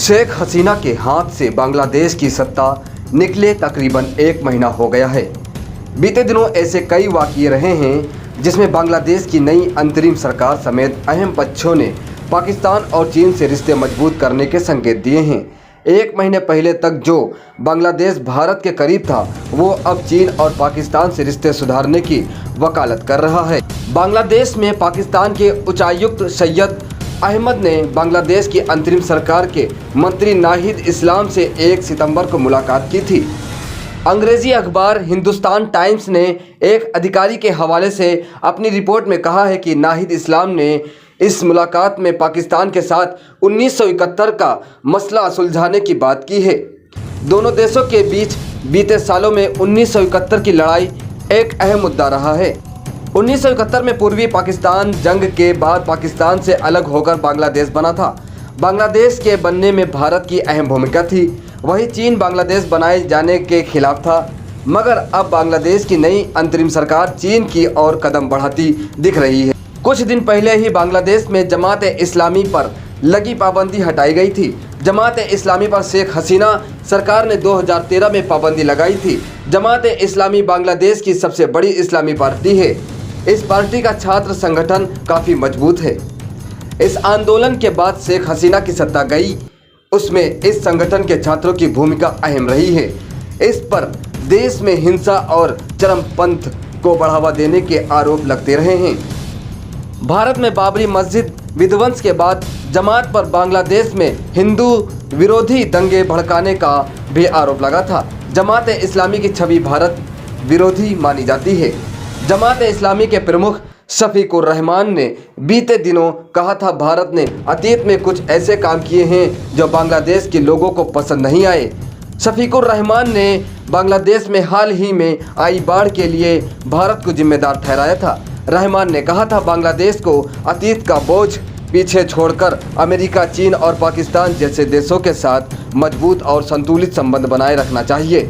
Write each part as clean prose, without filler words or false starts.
शेख हसीना के हाथ से बांग्लादेश की सत्ता निकले तकरीबन 1 महीना हो गया है। बीते दिनों ऐसे कई वाक़ये रहे हैं जिसमें बांग्लादेश की नई अंतरिम सरकार समेत अहम पक्षों ने पाकिस्तान और चीन से रिश्ते मजबूत करने के संकेत दिए हैं। 1 महीने पहले तक जो बांग्लादेश भारत के करीब था, वो अब चीन और पाकिस्तान से रिश्ते सुधारने की वकालत कर रहा है। बांग्लादेश में पाकिस्तान के उच्चायुक्त सैयद अहमद ने बांग्लादेश की अंतरिम सरकार के मंत्री नाहिद इस्लाम से 1 सितंबर को मुलाकात की थी। अंग्रेजी अखबार हिंदुस्तान टाइम्स ने एक अधिकारी के हवाले से अपनी रिपोर्ट में कहा है कि नाहिद इस्लाम ने इस मुलाकात में पाकिस्तान के साथ 1971 का मसला सुलझाने की बात की है। दोनों देशों के बीच बीते सालों में 1971 की लड़ाई एक अहम मुद्दा रहा है। 1971 में पूर्वी पाकिस्तान जंग के बाद पाकिस्तान से अलग होकर बांग्लादेश बना था। बांग्लादेश के बनने में भारत की अहम भूमिका थी। वहीं चीन बांग्लादेश बनाए जाने के खिलाफ था, मगर अब बांग्लादेश की नई अंतरिम सरकार चीन की ओर कदम बढ़ाती दिख रही है। कुछ दिन पहले ही बांग्लादेश में जमात इस्लामी पर लगी पाबंदी हटाई गई थी। जमात इस्लामी पर शेख हसीना सरकार ने 2013 में पाबंदी लगाई थी। जमात इस्लामी बांग्लादेश की सबसे बड़ी इस्लामी पार्टी है। इस पार्टी का छात्र संगठन काफ़ी मजबूत है। इस आंदोलन के बाद शेख हसीना की सत्ता गई, उसमें इस संगठन के छात्रों की भूमिका अहम रही है। इस पर देश में हिंसा और चरमपंथ को बढ़ावा देने के आरोप लगते रहे हैं। भारत में बाबरी मस्जिद विध्वंस के बाद जमात पर बांग्लादेश में हिंदू विरोधी दंगे भड़काने का भी आरोप लगा था। जमात इस्लामी की छवि भारत विरोधी मानी जाती है। जमात इस्लामी के प्रमुख शफीकुर रहमान ने बीते दिनों कहा था, भारत ने अतीत में कुछ ऐसे काम किए हैं जो बांग्लादेश के लोगों को पसंद नहीं आए। शफीकुर रहमान ने बांग्लादेश में हाल ही में आई बाढ़ के लिए भारत को जिम्मेदार ठहराया था। रहमान ने कहा था, बांग्लादेश को अतीत का बोझ पीछे छोड़कर अमेरिका, चीन और पाकिस्तान जैसे देशों के साथ मजबूत और संतुलित संबंध बनाए रखना चाहिए।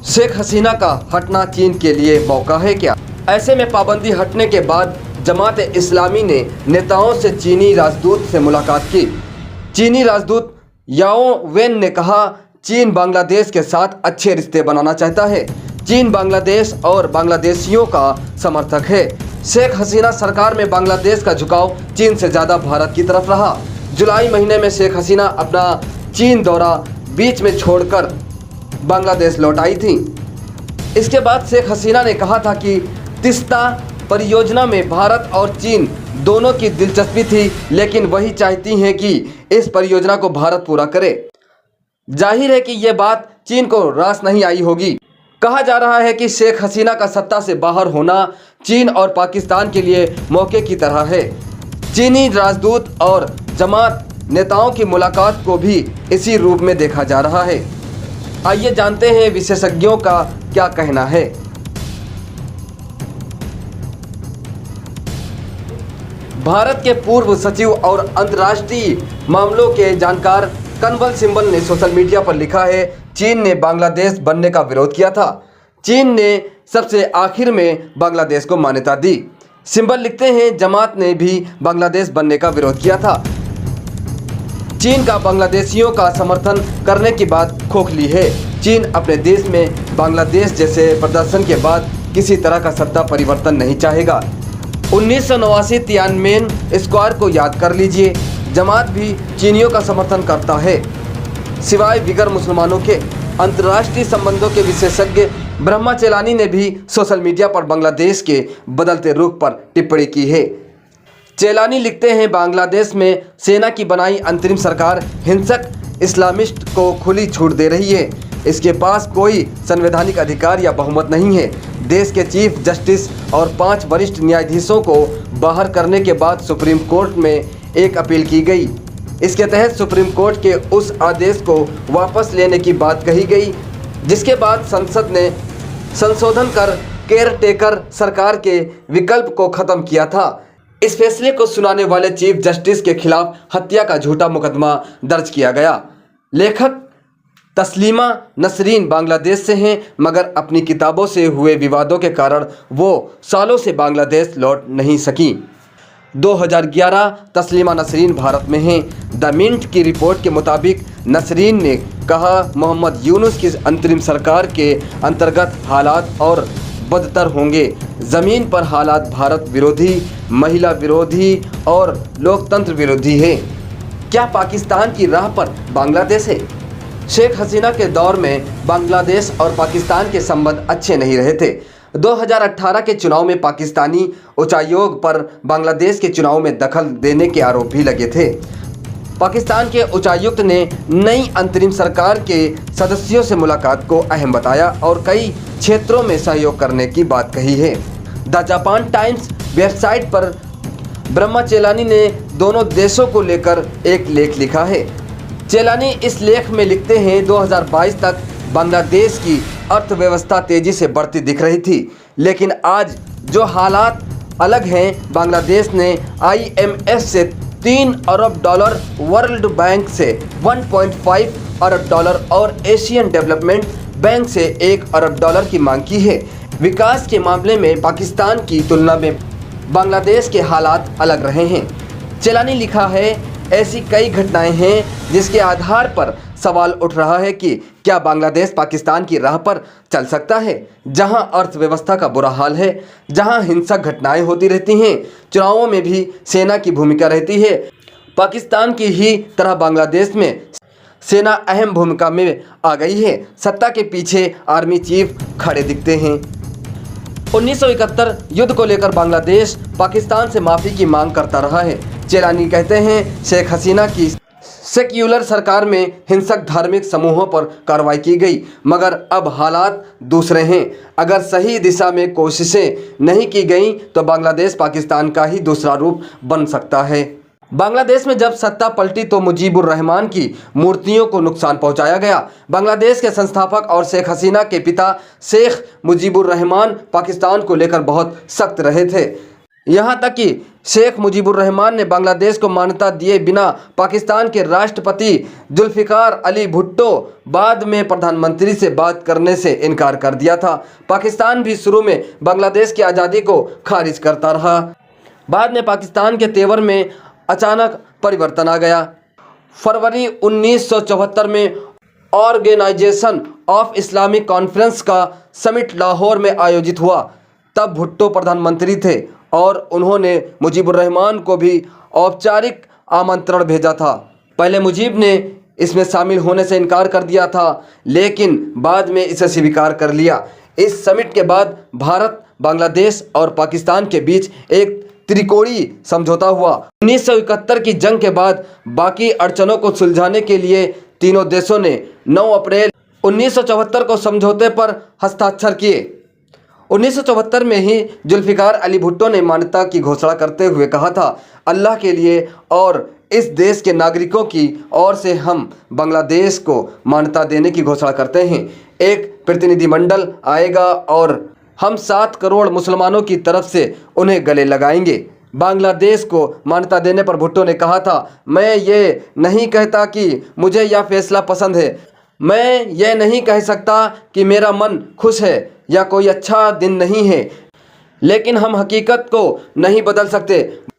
शेख हसीना का हटना चीन के लिए मौका है क्या? ऐसे में पाबंदी हटने के बाद जमात इस्लामी ने नेताओं से चीनी राजदूत से मुलाकात की। चीनी राजदूत याओ वेन ने कहा, चीन बांग्लादेश के साथ अच्छे रिश्ते बनाना चाहता है। चीन बांग्लादेश और बांग्लादेशियों का समर्थक है। शेख हसीना सरकार में बांग्लादेश का झुकाव चीन से ज़्यादा भारत की तरफ रहा। जुलाई महीने में शेख हसीना अपना चीन दौरा बीच में छोड़कर बांग्लादेश लौट आई थी। इसके बाद शेख हसीना ने कहा था कि तिस्ता परियोजना में भारत और चीन दोनों की दिलचस्पी थी, लेकिन वही चाहती हैं कि इस परियोजना को भारत पूरा करे। जाहिर है कि ये बात चीन को रास नहीं आई होगी। कहा जा रहा है कि शेख हसीना का सत्ता से बाहर होना चीन और पाकिस्तान के लिए मौके की तरह है। चीनी राजदूत और जमात नेताओं की मुलाकात को भी इसी रूप में देखा जा रहा है। आइए जानते हैं विशेषज्ञों का क्या कहना है। भारत के पूर्व सचिव और अंतर्राष्ट्रीय मामलों के जानकार कनवल सिंबल ने सोशल मीडिया पर लिखा है, चीन ने बांग्लादेश बनने का विरोध किया था। चीन ने सबसे आखिर में बांग्लादेश को मान्यता दी। सिंबल लिखते हैं, जमात ने भी बांग्लादेश बनने का विरोध किया था। चीन का बांग्लादेशियों का समर्थन करने की बात खोखली है। चीन अपने देश में बांग्लादेश जैसे प्रदर्शन के बाद किसी तरह का सत्ता परिवर्तन नहीं चाहेगा। 1989 तियानमेन स्क्वायर को याद कर लीजिए। जमात भी चीनियों का समर्थन करता है, सिवाय बिगर मुसलमानों के। अंतर्राष्ट्रीय संबंधों के विशेषज्ञ ब्रह्मा चेलानी ने भी सोशल मीडिया पर बांग्लादेश के बदलते रुख पर टिप्पणी की है। चेलानी लिखते हैं, बांग्लादेश में सेना की बनाई अंतरिम सरकार हिंसक इस्लामिस्ट को खुली छूट दे रही है। इसके पास कोई संवैधानिक अधिकार या बहुमत नहीं है। देश के चीफ जस्टिस और 5 वरिष्ठ न्यायाधीशों को बाहर करने के बाद सुप्रीम कोर्ट में एक अपील की गई। इसके तहत सुप्रीम कोर्ट के उस आदेश को वापस लेने की बात कही गई, जिसके बाद संसद ने संशोधन कर केयर टेकर सरकार के विकल्प को ख़त्म किया था। इस फैसले को सुनाने वाले चीफ जस्टिस के खिलाफ हत्या का झूठा मुकदमा दर्ज किया गया। लेखक तस्लीमा नसरीन बांग्लादेश से हैं, मगर अपनी किताबों से हुए विवादों के कारण वो सालों से बांग्लादेश लौट नहीं सकी। 2011 तस्लीमा नसरीन भारत में हैं। द मिंट की रिपोर्ट के मुताबिक नसरीन ने कहा, मोहम्मद यूनुस की अंतरिम सरकार के अंतर्गत हालात और बदतर होंगे। ज़मीन पर हालात भारत विरोधी, महिला विरोधी और लोकतंत्र विरोधी है। क्या पाकिस्तान की राह पर बांग्लादेश है? शेख हसीना के दौर में बांग्लादेश और पाकिस्तान के संबंध अच्छे नहीं रहे थे। 2018 के चुनाव में पाकिस्तानी उच्चायोग पर बांग्लादेश के चुनाव में दखल देने के आरोप भी लगे थे। पाकिस्तान के उच्चायुक्त ने नई अंतरिम सरकार के सदस्यों से मुलाकात को अहम बताया और कई क्षेत्रों में सहयोग करने की बात कही है। द जापान टाइम्स वेबसाइट पर ब्रह्मा चेलानी ने दोनों देशों को लेकर एक लेख लिखा है। चेलानी इस लेख में लिखते हैं, 2022 तक बांग्लादेश की अर्थव्यवस्था तेजी से बढ़ती दिख रही थी, लेकिन आज जो हालात अलग हैं। बांग्लादेश ने IMF से $3 अरब, वर्ल्ड बैंक से 1.5 अरब डॉलर और एशियन डेवलपमेंट बैंक से $1 अरब की मांग की है। विकास के मामले में पाकिस्तान की तुलना में बांग्लादेश के हालात अलग रहे हैं। चेलानी लिखा है, ऐसी कई घटनाएं हैं जिसके आधार पर सवाल उठ रहा है कि क्या बांग्लादेश पाकिस्तान की राह पर चल सकता है, जहां अर्थव्यवस्था का बुरा हाल है, जहां हिंसक घटनाएं होती रहती हैं, चुनावों में भी सेना की भूमिका रहती है। पाकिस्तान की ही तरह बांग्लादेश में सेना अहम भूमिका में आ गई है। सत्ता के पीछे आर्मी चीफ खड़े दिखते हैं। 1971 युद्ध को लेकर बांग्लादेश पाकिस्तान से माफ़ी की मांग करता रहा है। चेलानी कहते हैं, शेख हसीना की सेक्युलर सरकार में हिंसक धार्मिक समूहों पर कार्रवाई की गई, मगर अब हालात दूसरे हैं। अगर सही दिशा में कोशिशें नहीं की गई तो बांग्लादेश पाकिस्तान का ही दूसरा रूप बन सकता है। बांग्लादेश में जब सत्ता पलटी तो मुजीबुर रहमान की मूर्तियों को नुकसान पहुंचाया गया। बांग्लादेश के संस्थापक और शेख हसीना के पिता शेख मुजीबुर रहमान पाकिस्तान को लेकर बहुत सख्त रहे थे। यहाँ तक कि शेख मुजीबुर रहमान ने बांग्लादेश को मान्यता दिए बिना पाकिस्तान के राष्ट्रपति जुल्फिकार अली भुट्टो बाद में प्रधानमंत्री से बात करने से इनकार कर दिया था। पाकिस्तान भी शुरू में बांग्लादेश की आज़ादी को खारिज करता रहा। बाद में पाकिस्तान के तेवर में अचानक परिवर्तन आ गया। फरवरी 1974 में ऑर्गेनाइजेशन ऑफ इस्लामिक कॉन्फ्रेंस का समिट लाहौर में आयोजित हुआ। तब भुट्टो प्रधानमंत्री थे और उन्होंने मुजीबुर रहमान को भी औपचारिक आमंत्रण भेजा था। पहले मुजीब ने इसमें शामिल होने से इनकार कर दिया था, लेकिन बाद में इसे स्वीकार कर लिया। इस समिट के बाद भारत, बांग्लादेश और पाकिस्तान के बीच एक त्रिकोणीय समझौता हुआ। 1971 की जंग के बाद बाकी अड़चनों को सुलझाने के लिए तीनों देशों ने 9 अप्रैल 1974 को समझौते पर हस्ताक्षर किए। 1974 में ही जुल्फिकार अली भुट्टो ने मान्यता की घोषणा करते हुए कहा था, अल्लाह के लिए और इस देश के नागरिकों की ओर से हम बांग्लादेश को मान्यता देने की घोषणा करते हैं। एक प्रतिनिधिमंडल आएगा और हम 7 करोड़ मुसलमानों की तरफ से उन्हें गले लगाएंगे। बांग्लादेश को मान्यता देने पर भुट्टो ने कहा था, मैं ये नहीं कहता कि मुझे यह फैसला पसंद है, मैं ये नहीं कह सकता कि मेरा मन खुश है या कोई अच्छा दिन नहीं है, लेकिन हम हकीकत को नहीं बदल सकते।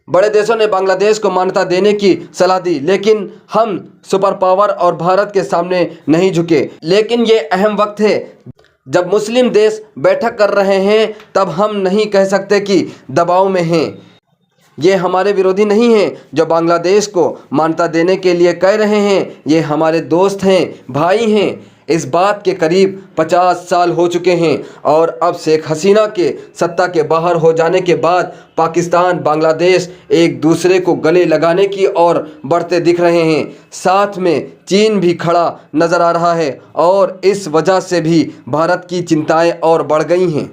बड़े देशों ने बांग्लादेश को मान्यता देने की सलाह दी, लेकिन हम सुपर पावर और भारत के सामने नहीं झुके। लेकिन ये अहम वक्त है जब मुस्लिम देश बैठक कर रहे हैं, तब हम नहीं कह सकते कि दबाव में हैं। ये हमारे विरोधी नहीं हैं जो बांग्लादेश को मान्यता देने के लिए कह रहे हैं, ये हमारे दोस्त हैं, भाई हैं। इस बात के करीब 50 साल हो चुके हैं और अब शेख हसीना के सत्ता के बाहर हो जाने के बाद पाकिस्तान, बांग्लादेश एक दूसरे को गले लगाने की ओर बढ़ते दिख रहे हैं। साथ में चीन भी खड़ा नजर आ रहा है और इस वजह से भी भारत की चिंताएं और बढ़ गई हैं।